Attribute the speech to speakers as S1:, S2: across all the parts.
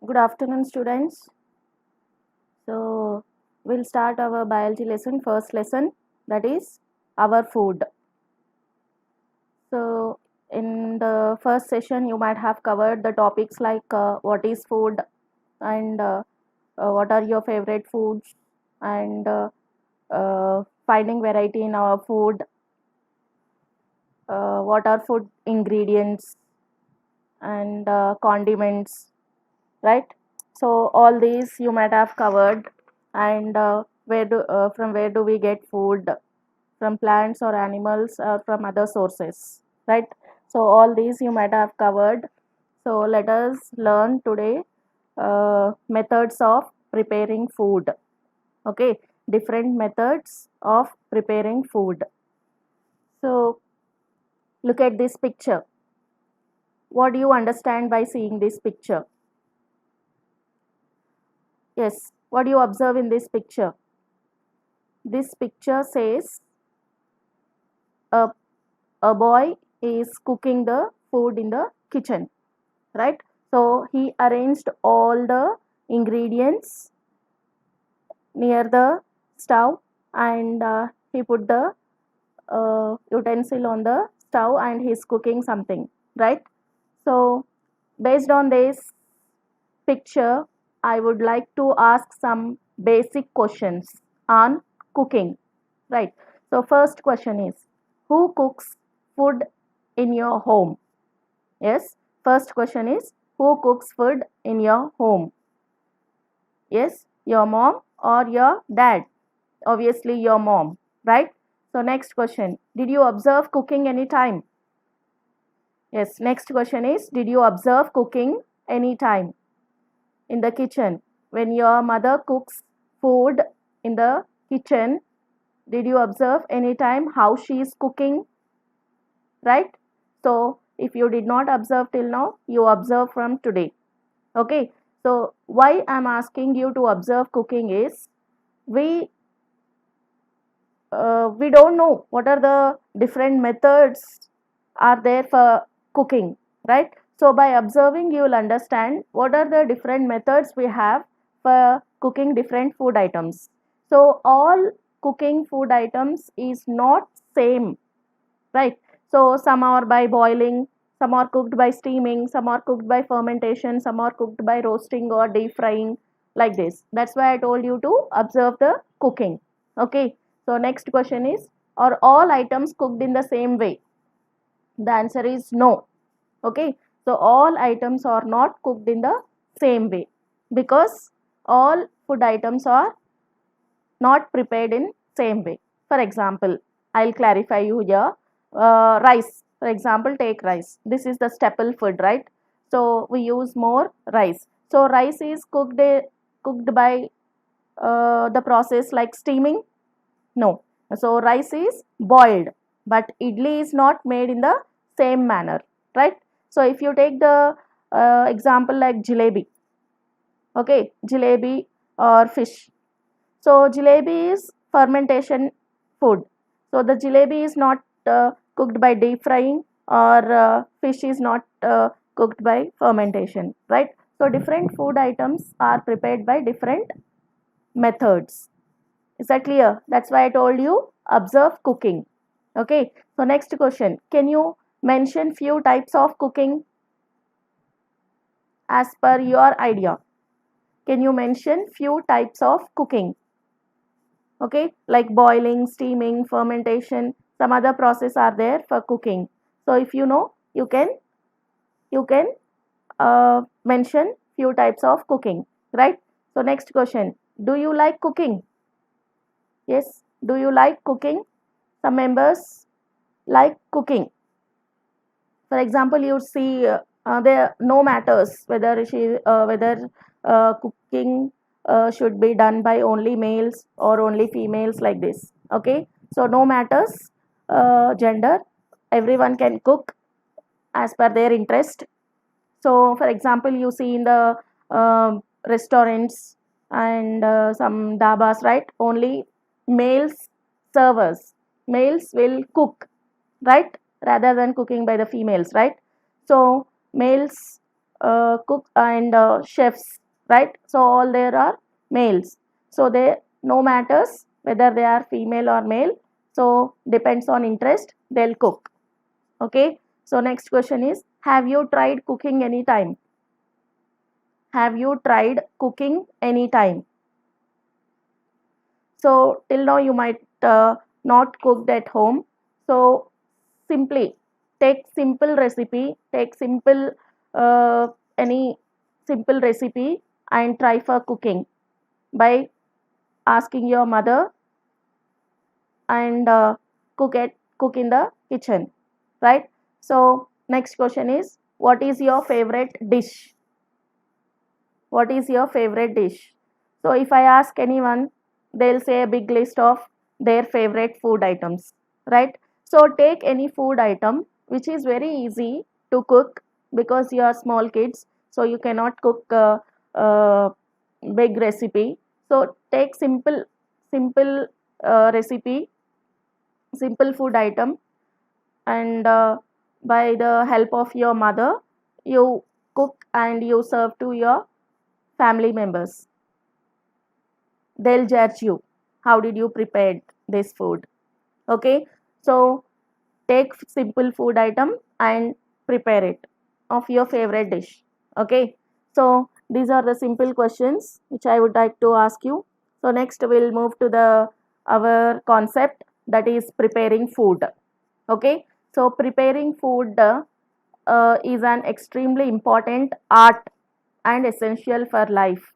S1: Good afternoon, students. So, we'll start our biology lesson, first lesson, that is our food. So, in the first session, you might have covered the topics like what is food and what are your favorite foods and finding variety in our food, what are food ingredients and condiments, right? So all these you might have covered, and from where do we get food, from plants or animals or from other sources, right? So all these you might have covered. So let us learn today methods of preparing food. Okay, different methods of preparing food. So look at this picture. What do you understand by seeing this picture? Yes, what do you observe in this picture? This picture says a, a boy is cooking the food in the kitchen, right? So he arranged all the ingredients near the stove, and he put the utensil on the stove and he's cooking something, right? So based on this picture, I would like to ask some basic questions on cooking, right? So first question is, who cooks food in your home? Yes, first question is, who cooks food in your home? Yes, your mom or your dad? Obviously your mom, right? So next question, did you observe cooking any time? Yes, next question is, did you observe cooking any time in the kitchen? When your mother cooks food in the kitchen, did you observe any time how she is cooking, right? So if you did not observe till now, you observe from today. Okay, so why I'm asking you to observe cooking is, we we don't know what are the different methods are there for cooking, right? So by observing, you will understand what are the different methods we have for cooking different food items. So all cooking food items is not same, right? So some are by boiling, some are cooked by steaming, some are cooked by fermentation, some are cooked by roasting or deep frying, like this. That's why I told you to observe the cooking. Okay, so next question is, are all items cooked in the same way? The answer is no. Okay, so all items are not cooked in the same way, because all food items are not prepared in same way. For example, I'll clarify you here. Rice, for example, take rice. This is the staple food, right? So we use more rice. So rice is cooked by the process like steaming? No. So rice is boiled, but idli is not made in the same manner, right? So if you take the example like jalebi, okay, jalebi or fish. So jalebi is fermentation food. So the jalebi is not cooked by deep frying, or fish is not cooked by fermentation, right? So different food items are prepared by different methods. Is that clear? That's why I told you observe cooking. Okay. So next question, can you mention few types of cooking as per your idea? Can you mention few types of cooking? Okay, like boiling, steaming, fermentation, some other process are there for cooking. So if you know, you can mention few types of cooking, right? So next question, do you like cooking? Yes, do you like cooking? Some members like cooking. For example, you see there no matters whether cooking should be done by only males or only females, like this. Okay, so no matters gender, everyone can cook as per their interest. So for example, you see in the restaurants and some dabas, right? Only males servers, males will cook, right? Rather than cooking by the females, right? So males cook and chefs, right? So all there are males. So they no matters whether they are female or male. So depends on interest, they'll cook. Okay. So next question is, have you tried cooking anytime? Have you tried cooking anytime? So till now you might not cooked at home. So simply take simple recipe, take simple any simple recipe and try for cooking by asking your mother and cook in the kitchen, right? So next question is, what is your favorite dish? What is your favorite dish? So if I ask anyone, they'll say a big list of their favorite food items, right? So take any food item which is very easy to cook because you are small kids, so you cannot cook big recipe. So take simple recipe, simple food item, and by the help of your mother, you cook and you serve to your family members. They'll judge you. How did you prepare this food? Okay, so take simple food item and prepare it of your favorite dish. Okay, so these are the simple questions which I would like to ask you. So next we'll move to the our concept, that is preparing food. Okay, so preparing food is an extremely important art and essential for life.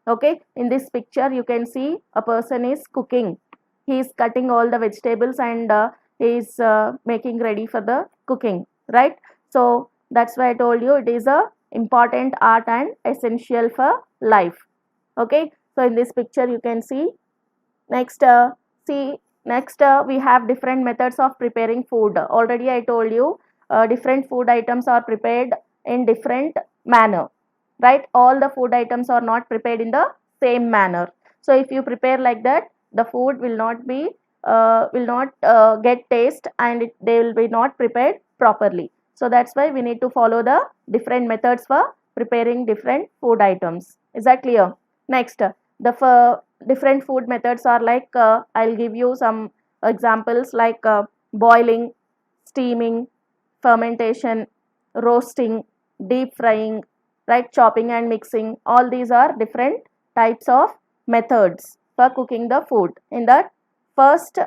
S1: Okay, in this picture you can see a person is cooking. He is cutting all the vegetables and he is making ready for the cooking, right? So that's why I told you it is a important art and essential for life. Okay, so in this picture you can see. Next, we have different methods of preparing food. Already I told you different food items are prepared in different manner, right? All the food items are not prepared in the same manner. So if you prepare like that, the food will not be will not get taste, and they will be not prepared properly. So that's why we need to follow the different methods for preparing different food items. Is that clear? Next, the different food methods are like, I'll give you some examples like boiling, steaming, fermentation, roasting, deep frying, right? Chopping and mixing. All these are different types of methods for cooking the food. In that first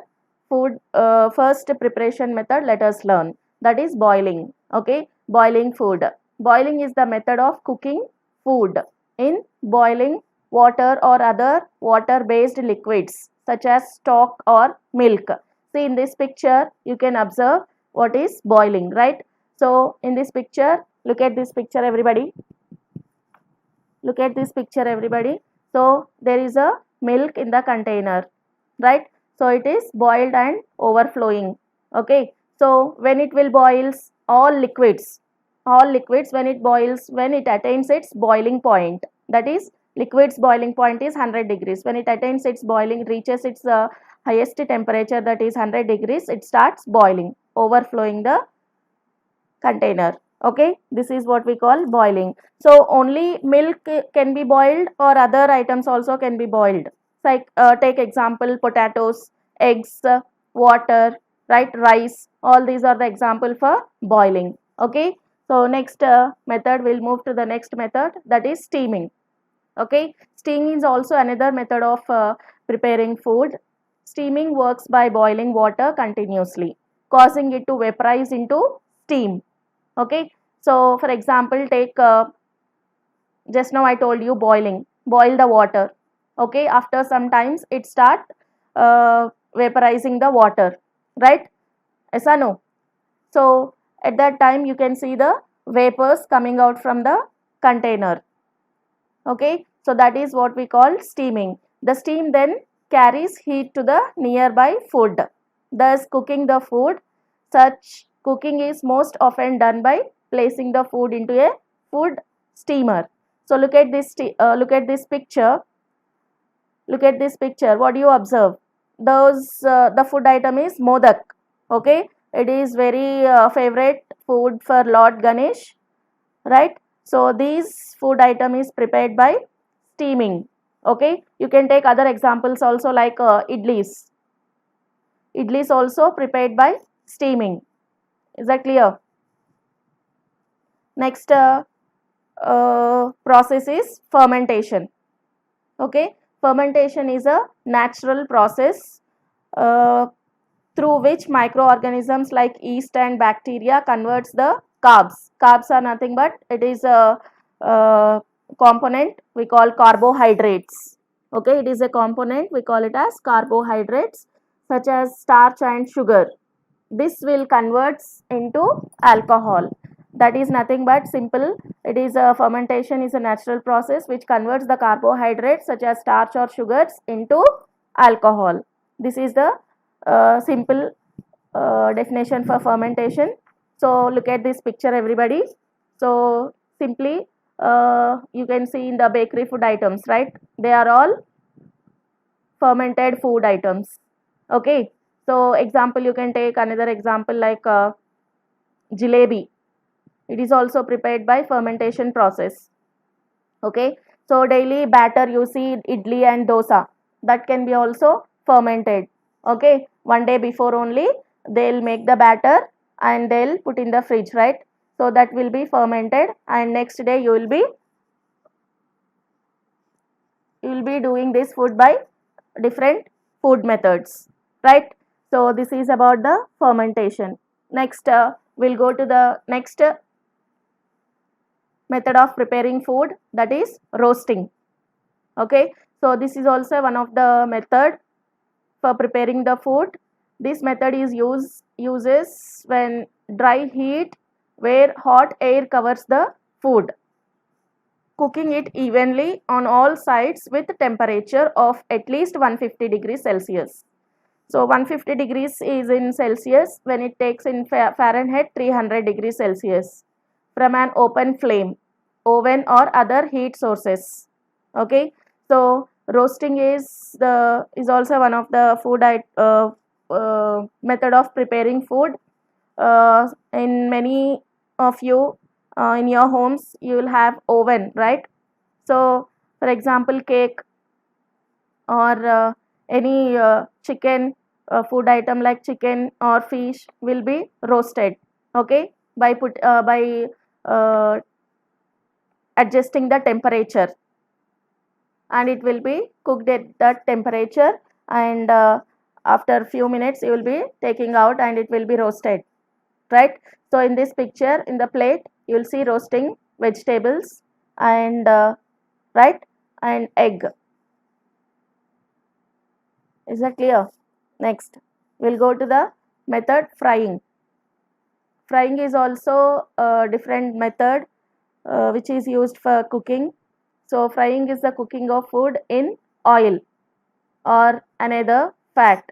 S1: first preparation method, let us learn, that is boiling. Okay, boiling food. Boiling is the method of cooking food in boiling water or other water based liquids such as stock or milk. See, in this picture you can observe what is boiling, right? So in this picture, look at this picture everybody. Look at this picture everybody. So there is a milk in the container, right? So it is boiled and overflowing. Okay, so when it will boils, all liquids when it boils, when it attains its boiling point, that is liquid's boiling point is 100 degrees. When it attains its boiling, reaches its highest temperature, that is 100 degrees, it starts boiling, overflowing the container. Okay, this is what we call boiling. So only milk can be boiled, or other items also can be boiled. Like take example, potatoes, eggs, water, right, rice, all these are the example for boiling. Okay, so next method, we'll move to the next method, that is steaming. Okay, steaming is also another method of preparing food. Steaming works by boiling water continuously, causing it to vaporize into steam. Okay, so for example, take just now I told you boiling, boil the water. Okay, after some times it start vaporizing the water, right? Yes or no? So at that time you can see the vapors coming out from the container. Okay, so that is what we call steaming. The steam then carries heat to the nearby food, thus cooking the food. Such cooking is most often done by placing the food into a food steamer. So look at this picture. Look at this picture. What do you observe? Those the food item is modak. Okay, it is very favorite food for Lord Ganesh, right? So these food item is prepared by steaming. Okay, you can take other examples also like idlis. Idlis also prepared by steaming. Is that clear? Next process is fermentation. Okay, fermentation is a natural process uh, through which microorganisms like yeast and bacteria converts the carbs. Carbs are nothing but it is a component we call carbohydrates. Okay, it is a component we call it as carbohydrates such as starch and sugar. This will converts into alcohol. That is nothing but simple. It is a fermentation is a natural process which converts the carbohydrates such as starch or sugars into alcohol. This is the simple definition for fermentation. So look at this picture everybody. So simply you can see in the bakery food items, right? They are all fermented food items. Okay, so example you can take another example like jalebi. It is also prepared by fermentation process. Okay, so daily batter you see idli and dosa, that can be also fermented. Okay, one day before only they'll make the batter and they'll put in the fridge, right? So that will be fermented and next day you will be doing this food by different food methods, right? So this is about the fermentation. Next we'll go to the next method of preparing food, that is roasting. Okay, so this is also one of the method for preparing the food. This method is uses when dry heat where hot air covers the food, cooking it evenly on all sides with temperature of at least 150 degrees Celsius. So 150 degrees is in Celsius when it takes in Fahrenheit 300 degrees Celsius from an open flame, oven or other heat sources. Okay, so roasting is also one of the method of preparing food. In many of you in your homes you will have oven, right? So for example cake or any chicken food item like chicken or fish will be roasted. Okay, by uh, adjusting the temperature, and it will be cooked at that temperature, and after few minutes you will be taking out and it will be roasted, right? So in this picture in the plate you will see roasting vegetables and right, and egg. Is that clear? Next we'll go to the method frying. Frying is also a different method which is used for cooking. So frying is the cooking of food in oil or another fat.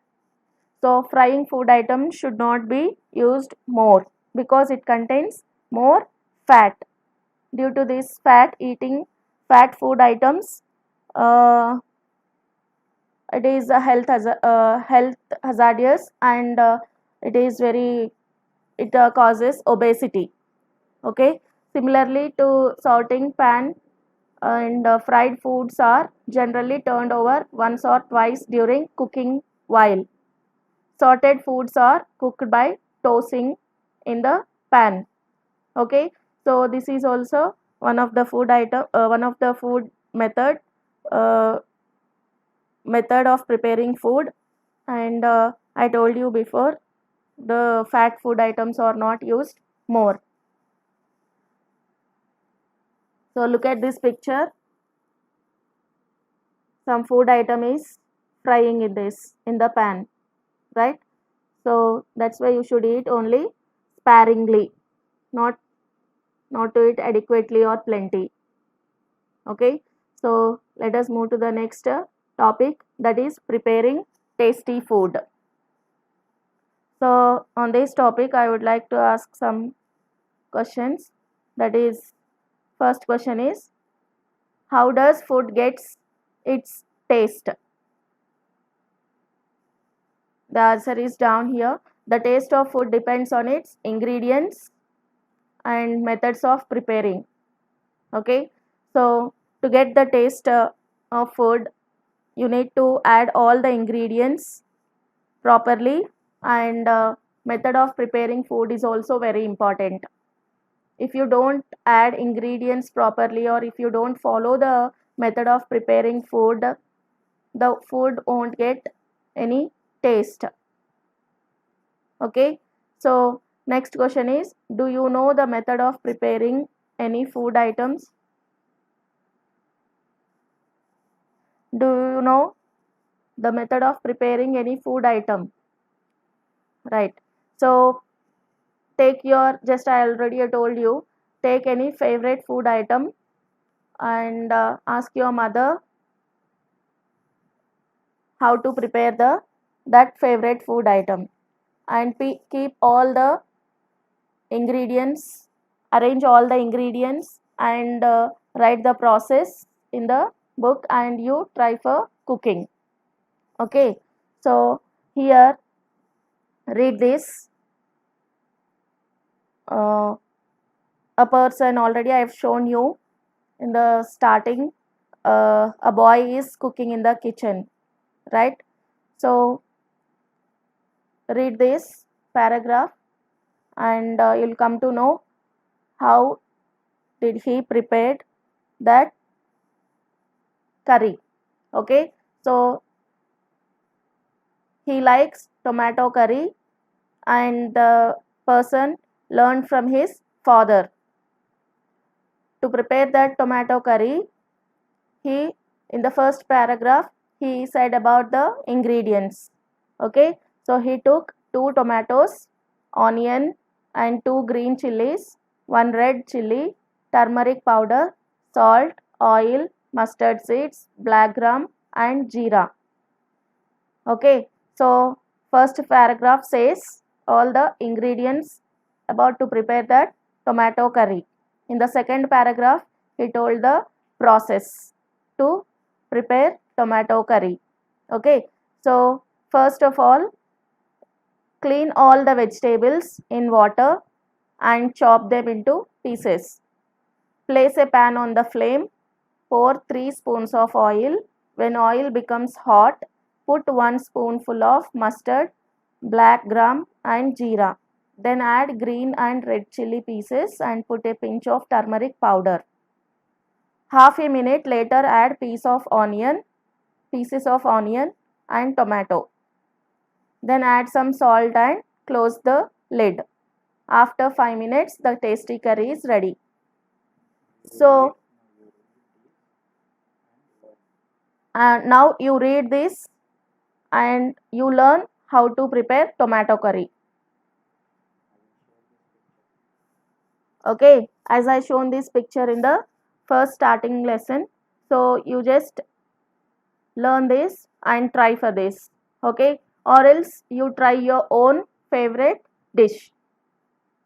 S1: So frying food items should not be used more because it contains more fat. Due to this eating fat food items, uh, it is a health hazardous, and it is very it causes obesity. Okay. Similarly to salting pan and fried foods are generally turned over once or twice during cooking while sorted foods are cooked by tossing in the pan. Okay, so this is also one of the food uh, method of preparing food, and I told you before the fat food items are not used more. So look at this picture. Some food item is frying in the pan, right? So that's why you should eat only sparingly, not to eat adequately or plenty. Okay, so let us move to the next topic, that is preparing tasty food. So on this topic I would like to ask some questions. That is, first question is, how does food gets its taste? The answer is down here. The taste of food depends on its ingredients and methods of preparing. Okay, so to get the taste of food, you need to add all the ingredients properly, and method of preparing food is also very important. If you don't add ingredients properly, or if you don't follow the method of preparing food, the food won't get any taste. Okay, so next question is, do you know the method of preparing any food items? Do you know the method of preparing any food item? Right, so take your, just I already told you, take any favorite food item and ask your mother how to prepare that favorite food item, and keep all the ingredients, arrange all the ingredients, and write the process in the book, and you try for cooking. Okay, so here, read this. uh, a person, already I have shown you in the starting, a boy is cooking in the kitchen, right? So read this paragraph, and you'll come to know how did he prepared that curry. Okay, so he likes tomato curry, and the person learned from his father. To prepare that tomato curry, he, in the first paragraph, he said about the ingredients. Okay, so he took 2 tomatoes, onion, and 2 green chilies, 1 red chili, turmeric powder, salt, oil, mustard seeds, black gram, and jeera. Okay, so first paragraph says all the ingredients about to prepare that tomato curry. In the second paragraph, he told the process to prepare tomato curry. Okay, so first of all, clean all the vegetables in water and chop them into pieces. Place a pan on the flame, pour 3 spoons of oil. When oil becomes hot, put 1 spoonful of mustard, black gram, and jeera. Then add green and red chili pieces and put a pinch of turmeric powder. Half a minute later, add pieces of onion and tomato. Then add some salt and close the lid. After 5 minutes, the tasty curry is ready. So now you read this and you learn how to prepare tomato curry. Okay, as I shown this picture in the first starting lesson, so you just learn this and try for this. Okay, or else you try your own favorite dish.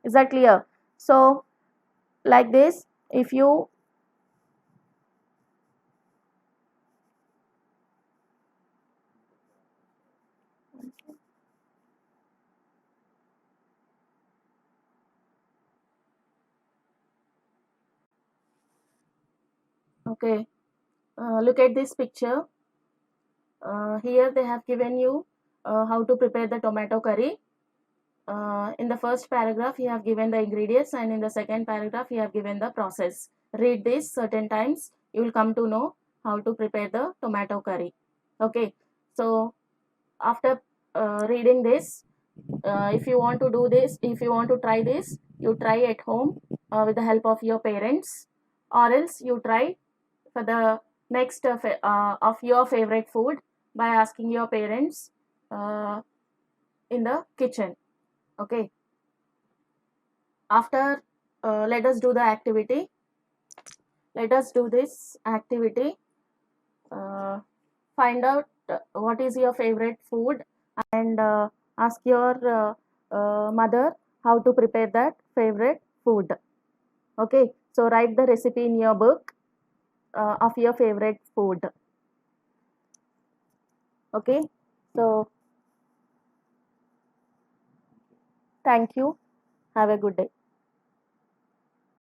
S1: Is that clear? So like this, if you okay, look at this picture. Here they have given you how to prepare the tomato curry. In the first paragraph you have given the ingredients, and in the second paragraph you have given the process. Read this certain times, you will come to know how to prepare the tomato curry. Okay, so after reading this, if you want to do this, if you want to try this, you try at home with the help of your parents, or else you try for the next of your favorite food by asking your parents uh, in the kitchen. Okay, after let us do the activity. Let us do this activity. uh, find out what is your favorite food, and ask your mother how to prepare that favorite food. Okay, so write the recipe in your book of your favorite food. Okay, so thank you, have a good day.